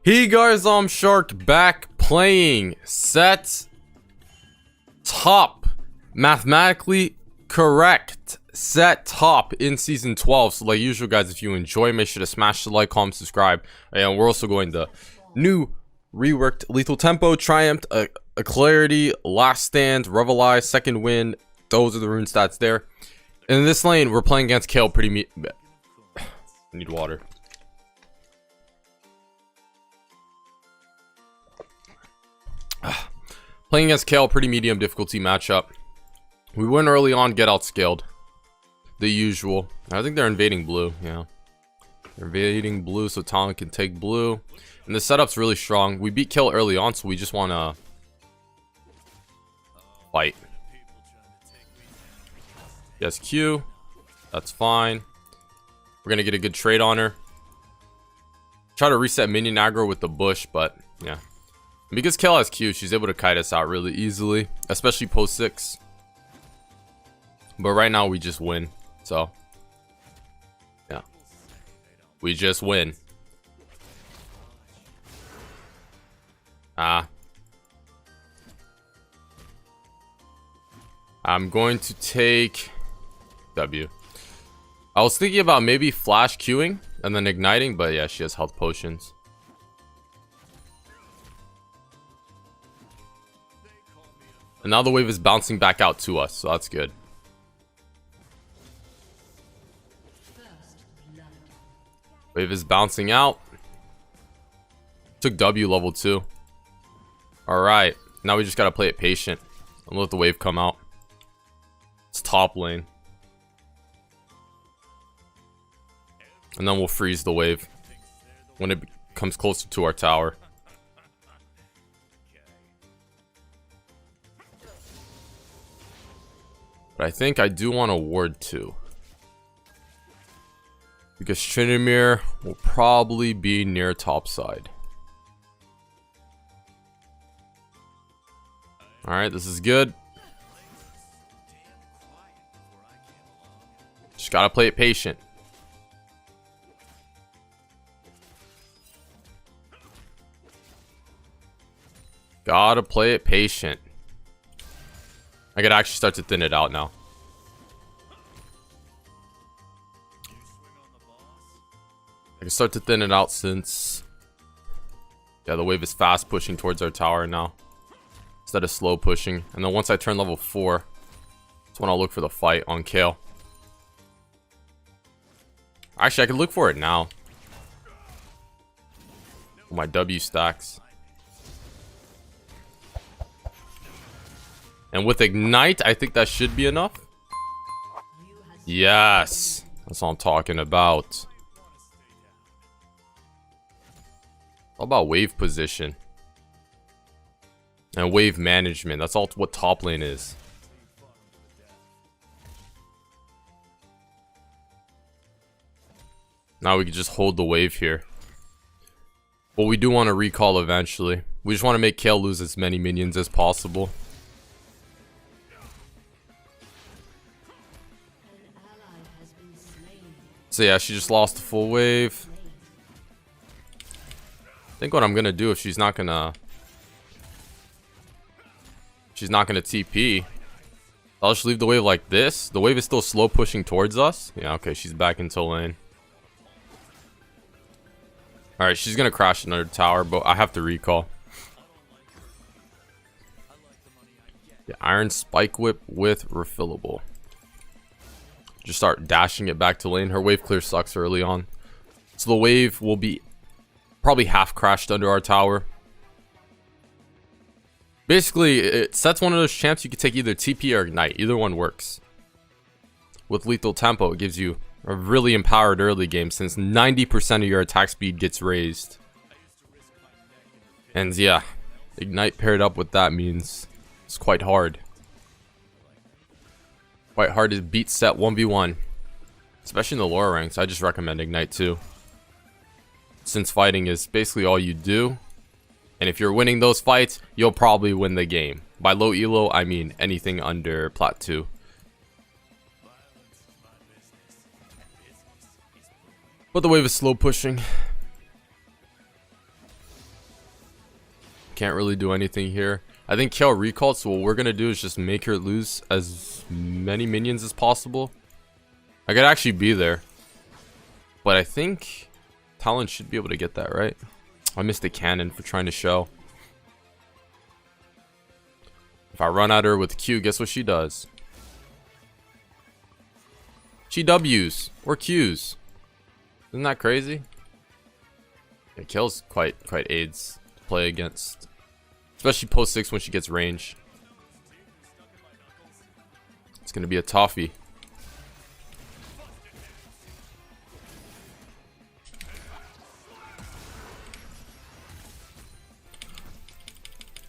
Hey guys, I'm Shark, back playing Sett top. Mathematically correct. Sett top in season 12. So like usual guys, if you enjoy, make sure to smash the like, comment, subscribe. And we're also going to new reworked lethal tempo, triumphed, a clarity, last stand, reveli, second win. Those are the rune stats there. And in this lane, we're playing against Kayle pretty I need water. Playing against Kayle, pretty medium difficulty matchup. We win early on, get outscaled. The usual. I think they're invading blue, yeah. They're invading blue so Talon can take blue. And the setup's really strong. We beat Kayle early on, so we just want to fight. Yes, Q. That's fine. We're going to get a good trade on her. Try to reset minion aggro with the bush, but yeah. Because Kayle has Q, she's able to kite us out really easily, especially post 6. But right now we just win, so yeah, we just win. I'm going to take W. I was thinking about maybe flash queuing and then igniting, but yeah, she has health potions. And now the wave is bouncing back out to us, so that's good. Wave is bouncing out. Took W level 2. Alright, now we just gotta play it patient and let the wave come out. It's top lane. And then we'll freeze the wave when it comes closer to our tower. But I think I do want a ward too. Because Trinamir will probably be near top side. Alright, this is good. Just gotta play it patient. Gotta play it patient. I could actually start to thin it out now. I can start to thin it out since the wave is fast pushing towards our tower now instead of slow pushing. And then once I turn level 4, that's when I'll look for the fight on Kayle. Actually, I can look for it now. My W stacks. And with Ignite, I think that should be enough. Yes. That's what I'm talking about. All about wave position. And wave management. That's all what top lane is. Now we can just hold the wave here. But we do want to recall eventually. We just want to make Kayle lose as many minions as possible. So yeah, she just lost the full wave. I think what I'm gonna do if she's not gonna TP, I'll just leave the wave like this. The wave is still slow pushing towards us. Yeah, okay, she's back into lane. Alright, she's gonna crash another tower, but I have to recall. Yeah, Iron Spike Whip with refillable. Just start dashing it back to lane. Her wave clear sucks early on. So the wave will be probably half crashed under our tower. Basically, Sett's one of those champs you can take either TP or Ignite. Either one works. With lethal tempo, it gives you a really empowered early game since 90% of your attack speed gets raised. And yeah, Ignite paired up with that means it's quite hard. Quite hard to beat Sett 1v1. Especially in the lower ranks. I just recommend Ignite too. Since fighting is basically all you do. And if you're winning those fights, you'll probably win the game. By low elo, I mean anything under plat 2. But the wave is slow pushing. Can't really do anything here. I think Kayle recalled, so what we're gonna do is just make her lose as many minions as possible. I could actually be there, but I think Talon should be able to get that, right? I missed the cannon for trying to show. If I run at her with Q, guess what she does? She W's or Q's. Isn't that crazy? Yeah, Kayle's quite AIDS to play against, especially post 6 when she gets range. It's gonna be a toffee.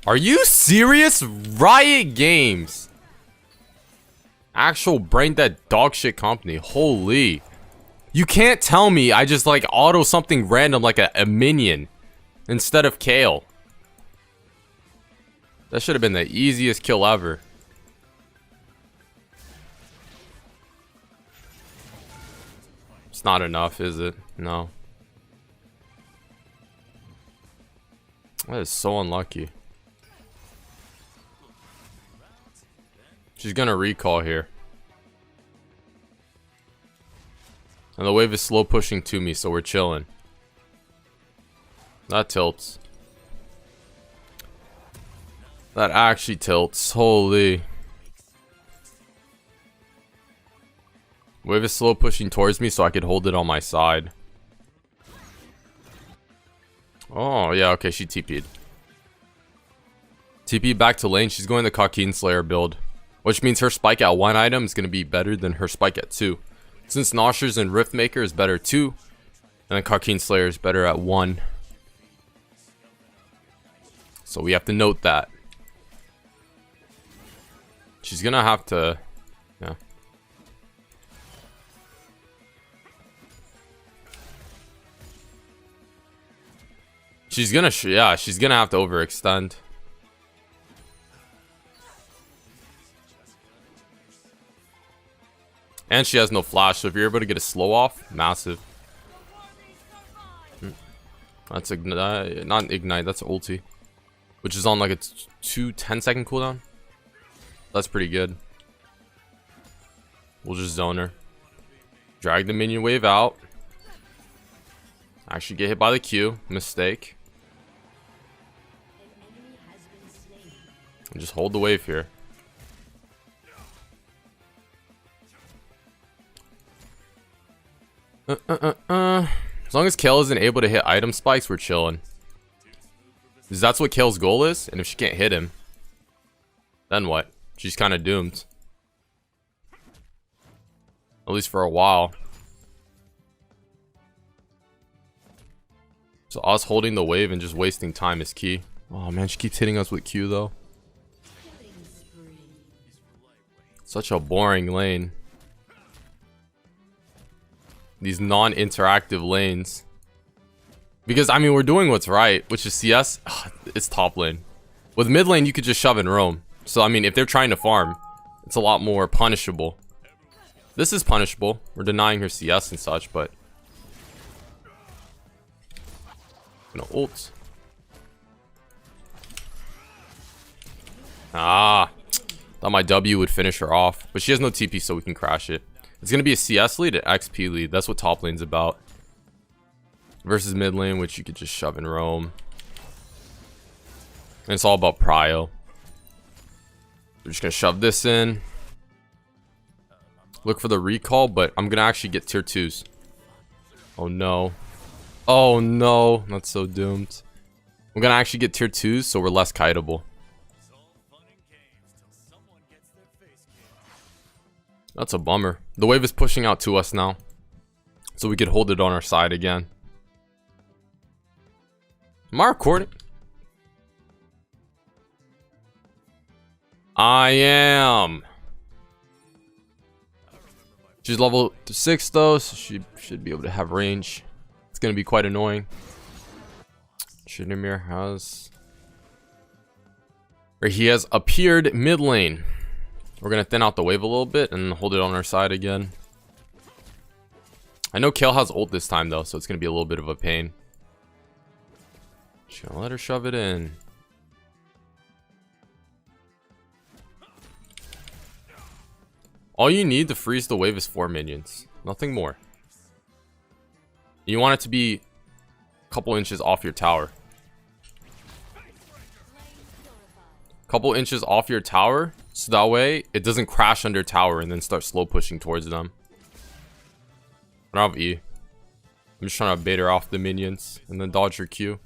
Are you serious? Riot Games. Actual brain dead dog shit company. Holy. You can't tell me I just like auto something random like a minion instead of Kayle. That should have been the easiest kill ever. It's not enough, is it? No. That is so unlucky. She's gonna recall here. And the wave is slow pushing to me, so we're chilling. That tilts. That actually tilts. Holy. Wave is slow pushing towards me so I could hold it on my side. Oh, yeah, okay, she TP'd. TP back to lane. She's going the Kayle Slayer build, which means her spike at 1 item is going to be better than her spike at 2. Since Noshers and Riftmaker is better 2, and then Kayle Slayer is better at 1. So we have to note that. She's going to have to... Yeah. She's going to... Yeah, she's going to have to overextend. And she has no flash, so if you're able to get a slow off, massive. That's ignite, not ignite, that's ulti. Which is on like a 10-second cooldown. That's pretty good. We'll just zone her. Drag the minion wave out. Actually get hit by the Q. Mistake. And just hold the wave here. As long as Kayle isn't able to hit item spikes, we're chilling. Because that's what Kayle's goal is, and if she can't hit him, then what? She's kind of doomed. At least for a while. So us holding the wave and just wasting time is key. Oh man, she keeps hitting us with Q though. Such a boring lane. These non-interactive lanes. Because, I mean, we're doing what's right, which is CS. Ugh, it's top lane. With mid lane, you could just shove and roam. So, I mean, if they're trying to farm, it's a lot more punishable. This is punishable. We're denying her CS and such, but... ult. Ah. Thought my W would finish her off. But she has no TP, so we can crash it. It's going to be a CS lead, an XP lead. That's what top lane's about. Versus mid lane, which you could just shove and roam. And it's all about prio. We're just going to shove this in. Look for the recall, but I'm going to actually get tier 2s. Oh no. Oh no. That's so doomed. We're going to actually get tier 2s, so we're less kiteable. That's a bummer. The wave is pushing out to us now. So we could hold it on our side again. Am I recording? I am. She's level 6 though, so she should be able to have range. It's going to be quite annoying. Tryndamere has... Or he has appeared mid lane. We're going to thin out the wave a little bit and hold it on our side again. I know Kayle has ult this time though, so it's going to be a little bit of a pain. Just going to let her shove it in. All you need to freeze the wave is 4 minions. Nothing more. You want it to be a couple inches off your tower. Couple inches off your tower, so that way it doesn't crash under tower and then start slow pushing towards them. I don't have E. I'm just trying to bait her off the minions and then dodge her Q.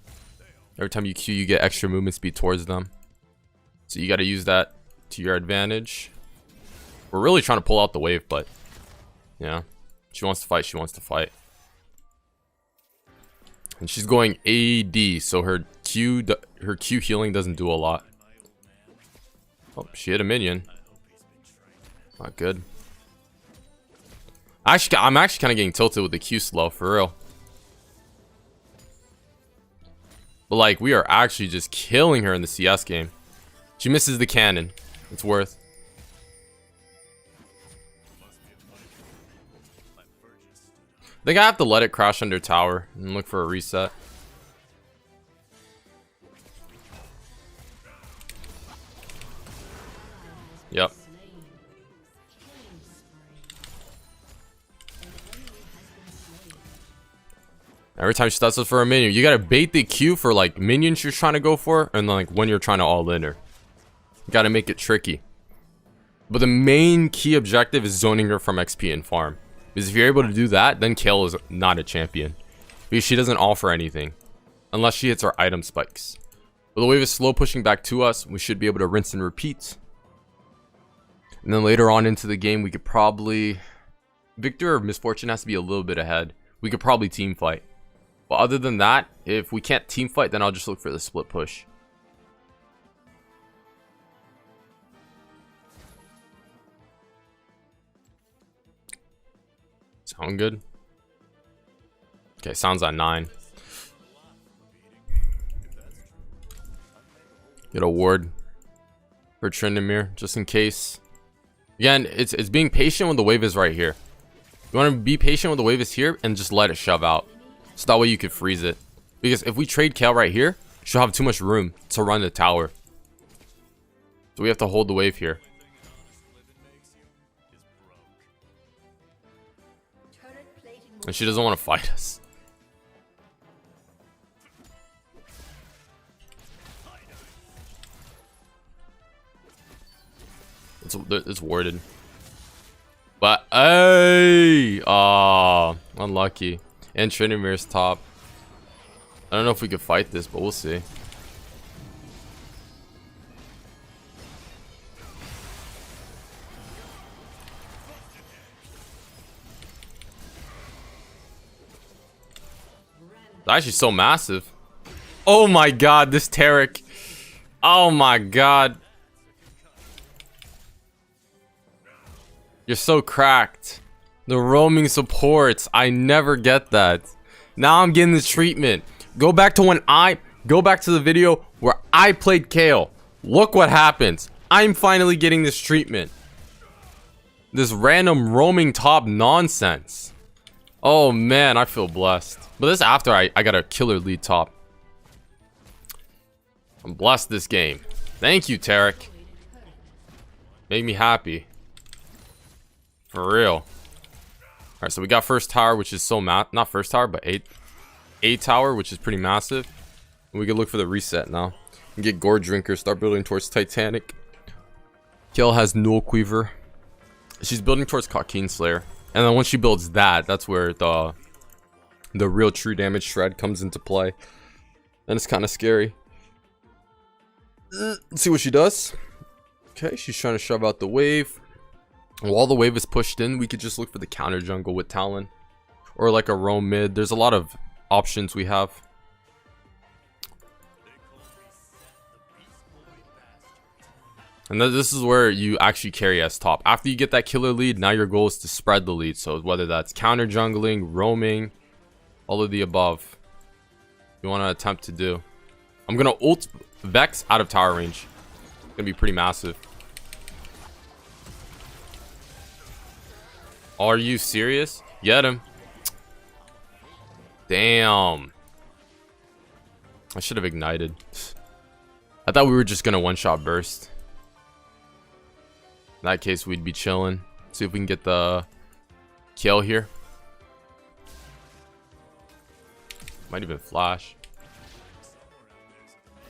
Every time you Q, you get extra movement speed towards them. So you got to use that to your advantage. We're really trying to pull out the wave, but yeah, she wants to fight. She wants to fight. And she's going AD, so her Q healing doesn't do a lot. Oh, she hit a minion. Not good. I'm actually kind of getting tilted with the Q slow, for real. But like, we are actually just killing her in the CS game. She misses the cannon. It's worth. I think I have to let it crash under tower and look for a reset. Yep. Every time she starts us for a minion, you gotta bait the Q for like minions you're trying to go for, and like when you're trying to all in her. You gotta make it tricky. But the main key objective is zoning her from XP and farm. Because if you're able to do that, then Kayle is not a champion. Because she doesn't offer anything. Unless she hits our item spikes. But the wave is slow pushing back to us. We should be able to rinse and repeat. And then later on into the game, we could probably... Victor of Misfortune has to be a little bit ahead. We could probably team fight. But other than that, if we can't team fight, then I'll just look for the split push. Sound good? Okay, sounds at 9. Get a ward for Tryndamere, just in case. Again, it's being patient when the wave is right here. You want to be patient when the wave is here and just let it shove out. So that way you could freeze it. Because if we trade Kayle right here, she'll have too much room to run the tower. So we have to hold the wave here. And she doesn't want to fight us. It's warded. But hey, unlucky. And Tryndamere's top. I don't know if we could fight this, but we'll see. It's actually so massive. Oh my god, this Taric. Oh my god. You're so cracked. The roaming supports. I never get that. Now I'm getting this treatment. Go back to the video where I played Kayle. Look what happens. I'm finally getting this treatment. This random roaming top nonsense. Oh man, I feel blessed. But this after I got a killer lead top. I'm blessed this game. Thank you, Taric. Made me happy. For real. Alright, so we got first tower, which is so not first tower, but A tower, which is pretty massive. And we can look for the reset now. And get Gore Drinker, start building towards Titanic. Kayle has Null Quiver. She's building towards Cockeen Slayer. And then once she builds that, that's where the real true damage shred comes into play. And it's kind of scary. Let's see what she does. Okay, she's trying to shove out the wave. While the wave is pushed in, we could just look for the counter jungle with Talon. Or like a roam mid. There's a lot of options we have. And this is where you actually carry as top. After you get that killer lead, now your goal is to spread the lead. So whether that's counter jungling, roaming, all of the above, you want to attempt to do. I'm going to ult Vex out of tower range. It's going to be pretty massive. Are you serious? Get him. Damn. I should have ignited. I thought we were just going to one-shot burst. In that case, we'd be chilling. See if we can get the kill here. Might even flash.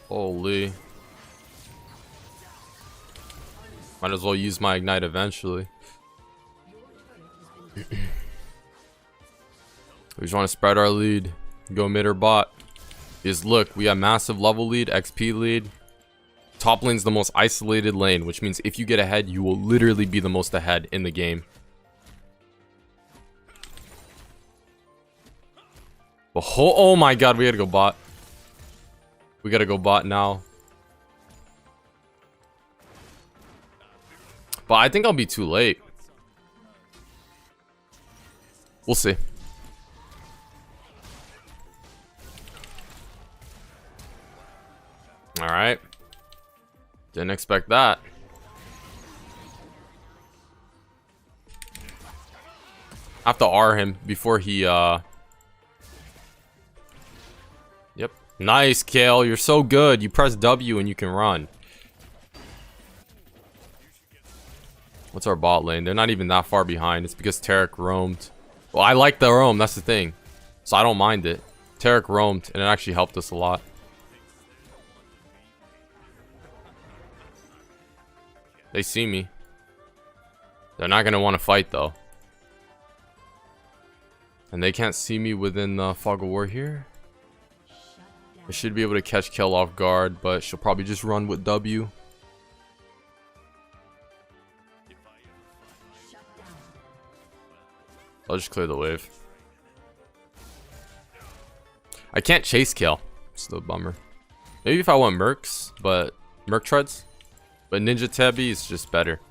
Holy. Might as well use my ignite eventually. We just want to spread our lead. Go mid or bot. Because look, we have massive level lead, XP lead. Top lane's the most isolated lane, which means if you get ahead, you will literally be the most ahead in the game. Oh my god, we gotta go bot. We gotta go bot now. But I think I'll be too late. We'll see. Alright. Didn't expect that. I have to R him before he, Yep. Nice, Kayle. You're so good. You press W and you can run. What's our bot lane? They're not even that far behind. It's because Tarek roamed. Well, I like the roam. That's the thing. So I don't mind it. Tarek roamed and it actually helped us a lot. They see me. They're not going to want to fight though. And they can't see me within the fog of war here. I should be able to catch Kayle off guard, but she'll probably just run with W. I'll just clear the wave. I can't chase Kayle. It's the bummer. Maybe if I want Mercs, but Merc treads. But Ninja Tabby is just better.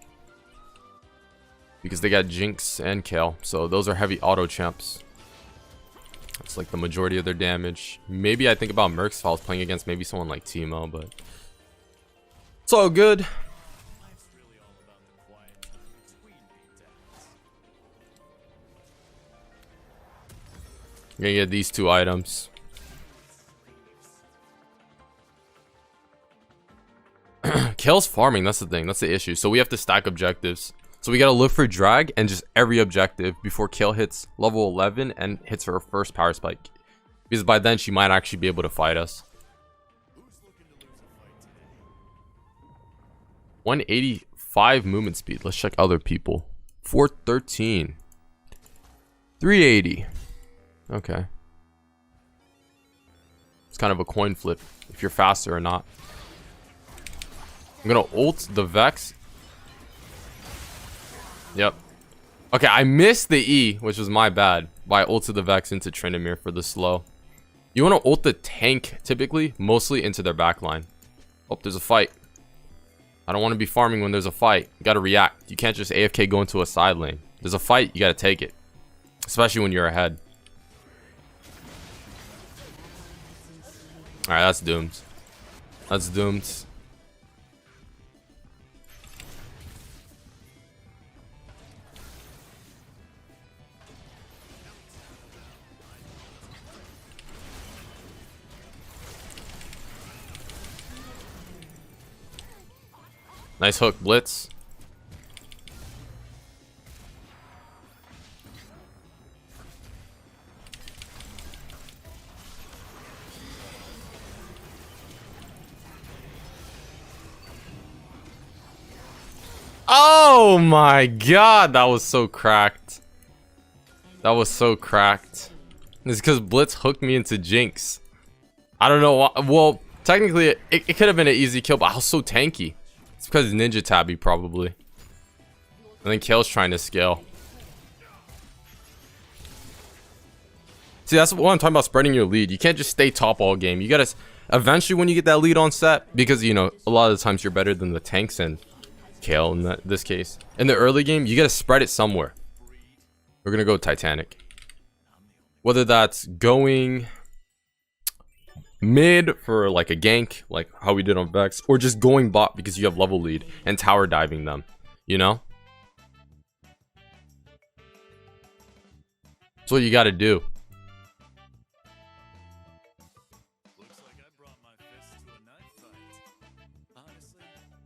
Because they got Jinx and Kayle. So those are heavy auto champs. That's like the majority of their damage. Maybe I think about Mercs if I was playing against maybe someone like Teemo, but it's all good. I'm gonna get these two items. Kayle's farming, that's the thing, that's the issue. So we have to stack objectives. So we gotta look for drag and just every objective before Kayle hits level 11 and hits her first power spike. Because by then she might actually be able to fight us. 185 movement speed. Let's check other people. 413. 380. Okay. It's kind of a coin flip if you're faster or not. I'm gonna ult the Vex. Yep. Okay, I missed the E, which was my bad. But I ulted the Vex into Tryndamere for the slow. You want to ult the tank, typically, mostly into their backline. Oh, there's a fight. I don't want to be farming when there's a fight. You gotta react. You can't just AFK go into a side lane. There's a fight, you gotta take it. Especially when you're ahead. Alright, that's doomed. That's doomed. Nice hook blitz. Oh my god, that was so cracked. That was so cracked. It's because Blitz hooked me into Jinx. I don't know why. Well, technically, it could have been an easy kill, but I was so tanky. It's because Ninja Tabby, probably. And then Kayle's trying to scale. See, that's what I'm talking about, spreading your lead. You can't just stay top all game. You gotta, eventually when you get that lead on Sett, because, you know, a lot of the times you're better than the tanks and Kayle in this case. In the early game, you gotta spread it somewhere. We're gonna go Titanic. Whether that's going mid for like a gank, like how we did on Vex, or just going bot because you have level lead and tower diving them, you know? That's what you gotta do.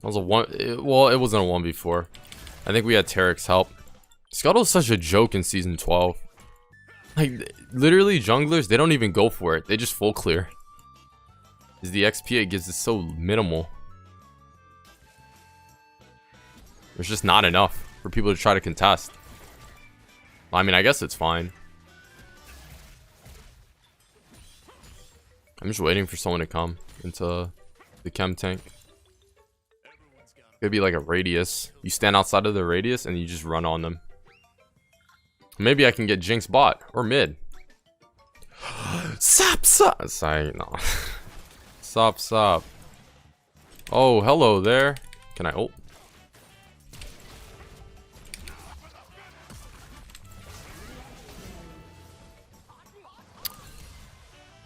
That was a one. Well, it wasn't a 1v4. I think we had Tarek's help. Scuttle's such a joke in season 12. Like, literally, junglers, they don't even go for it. They just full clear. Because the XP it gives is so minimal. There's just not enough for people to try to contest. I mean, I guess it's fine. I'm just waiting for someone to come into the chem tank. Could be like a radius. You stand outside of the radius and you just run on them. Maybe I can get Jinx bot or mid. Sup. Sorry, no. Sup. Oh, hello there. Can I ult?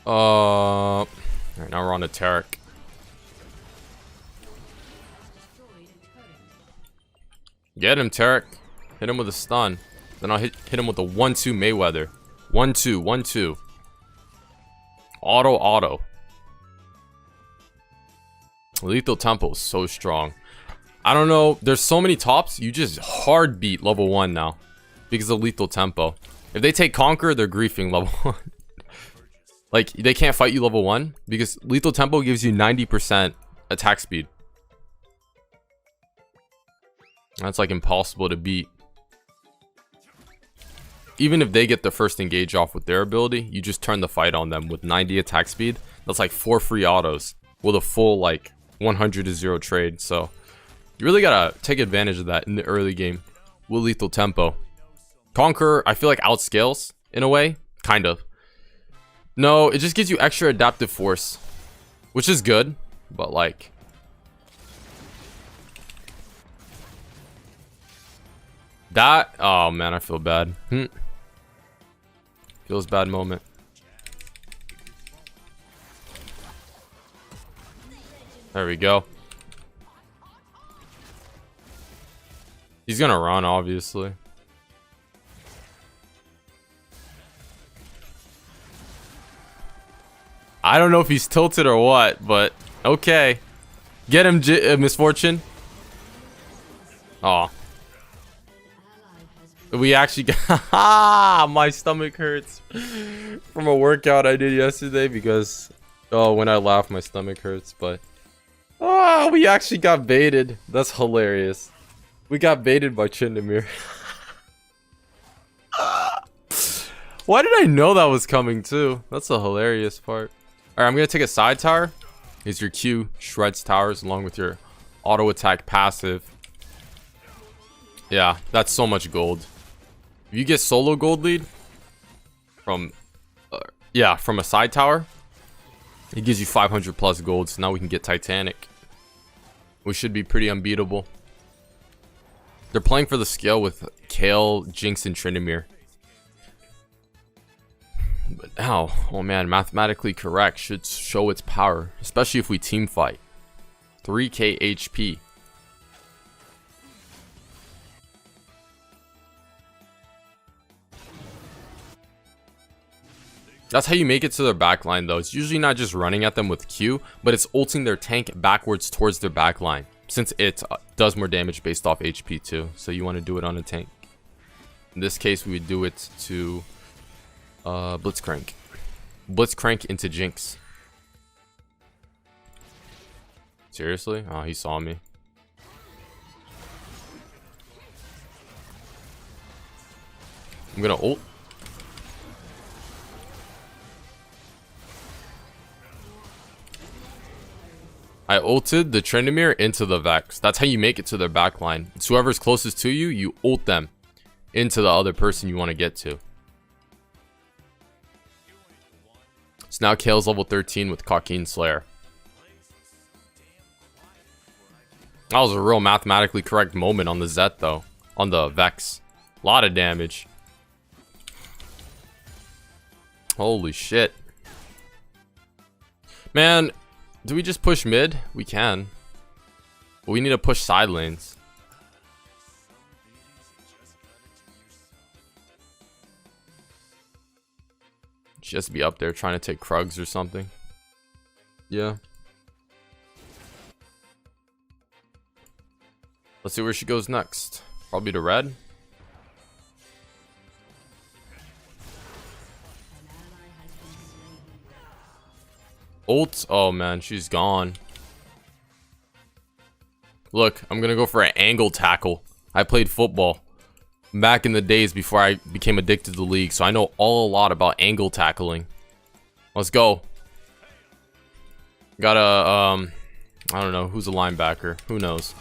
Alright, now we're on to Tarek. Get him, Tarek. Hit him with a stun. Then I'll hit him with a 1-2 Mayweather. 1-2. Auto. Lethal Tempo is so strong. I don't know. There's so many tops. You just hard beat level 1 now. Because of Lethal Tempo. If they take Conquer, they're griefing level 1. Like, they can't fight you level 1. Because Lethal Tempo gives you 90% attack speed. That's like impossible to beat. Even if they get the first engage off with their ability, you just turn the fight on them with 90 attack speed. That's like 4 free autos with a full like 100-0 trade. So you really gotta take advantage of that in the early game with Lethal Tempo. Conquer, I feel like outscales in a way, kind of. No, it just gives you extra adaptive force, which is good, but like that. Oh man, I feel bad. Feels bad moment. There we go. He's gonna run, obviously. I don't know if he's tilted or what, but okay. Get him, Misfortune. Aw. We actually got my stomach hurts from a workout I did yesterday because when I laugh my stomach hurts, but we actually got baited. That's hilarious. We got baited by Chindamir. Why did I know that was coming too? That's a hilarious part. Alright, I'm gonna take a side tower. Here's your Q, shreds towers along with your auto attack passive. Yeah, that's so much gold. If you get solo gold lead from from a side tower, it gives you 500 plus gold. So now we can get Titanic. We should be pretty unbeatable. They're playing for the scale with Kayle, Jinx, and Tryndamere. But now, oh man, mathematically correct should show its power, especially if we team fight. 3k HP. That's how you make it to their backline though. It's usually not just running at them with Q, but it's ulting their tank backwards towards their backline. Since it does more damage based off HP too. So you want to do it on a tank. In this case, we would do it to Blitzcrank. Blitzcrank into Jinx. Seriously? Oh, he saw me. I'm gonna ult. I ulted the Tryndamere into the Vex. That's how you make it to their backline. It's whoever's closest to you, you ult them into the other person you want to get to. So now Kayle's level 13 with Cockeen Slayer. That was a real mathematically correct moment on the Sett though. On the Vex. A lot of damage. Holy shit. Man, do we just push mid? We can. But we need to push side lanes. Just be up there trying to take Krugs or something. Yeah. Let's see where she goes next. Probably to red. Ult. Oh man, she's gone. Look, I'm gonna go for an angle tackle. I played football back in the days before I became addicted to the league, so I know a lot about angle tackling. Let's go. Got a I don't know who's a linebacker. Who knows?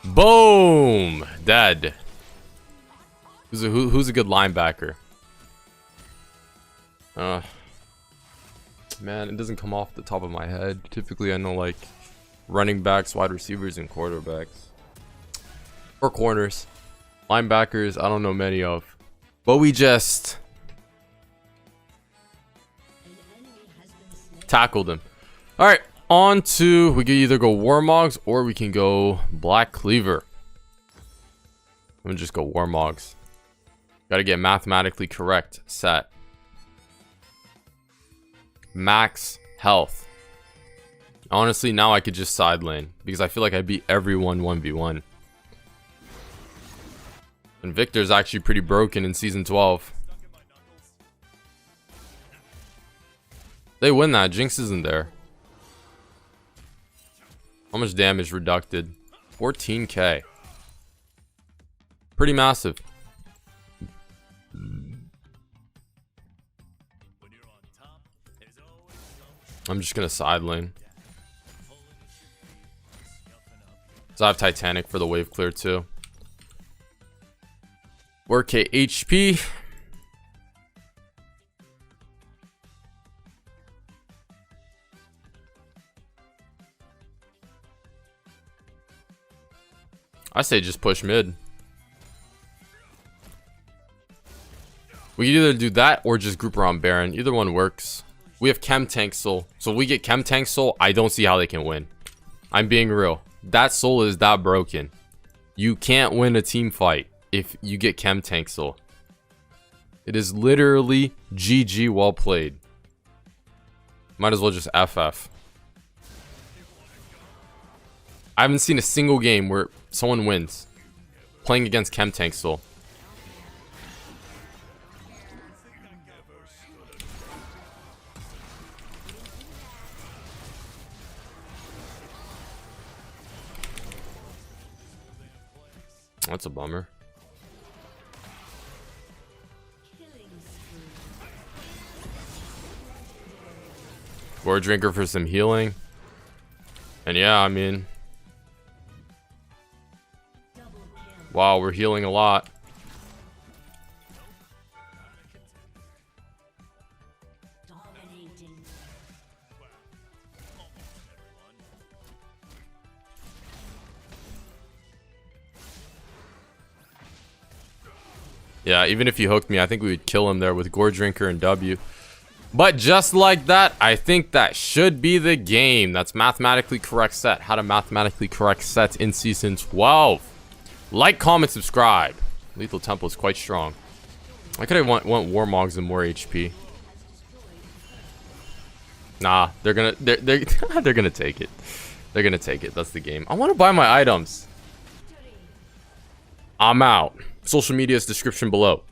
Boom, dead. Who's a good linebacker? Man, it doesn't come off the top of my head. Typically, I know like running backs, wide receivers, and quarterbacks. Or corners. Linebackers, I don't know many of. But we just tackled him. Alright, on to, we can either go Warmogs or we can go Black Cleaver. I'm gonna just go Warmogs. Gotta get mathematically correct. Set. Max health. Honestly, now I could just side lane because I feel like I beat everyone 1v1. And Victor's actually pretty broken in season 12. They win that. Jinx isn't there. How much damage reducted? 14k. Pretty massive. I'm just gonna side lane. So I have Titanic for the wave clear too. 4k HP. I say just push mid. We can either do that or just group around Baron. Either one works. We have Chem Tank Soul. So if we get Chem Tank Soul, I don't see how they can win. I'm being real. That soul is that broken. You can't win a team fight if you get Chem Tank Soul. It is literally GG, well played. Might as well just FF. I haven't seen a single game where someone wins playing against Chem Tank Soul. That's a bummer. Gore Drinker for some healing. And yeah, I mean, wow, we're healing a lot. Yeah, even if he hooked me, I think we would kill him there with Gore Drinker and W. But just like that, I think that should be the game. That's mathematically correct set. How to mathematically correct sets in season 12. Like, comment, subscribe. Lethal Temple is quite strong. I could have want Warmogs and more HP. Nah, they're gonna they're gonna take it. They're gonna take it. That's the game. I want to buy my items. I'm out. Social media's description below.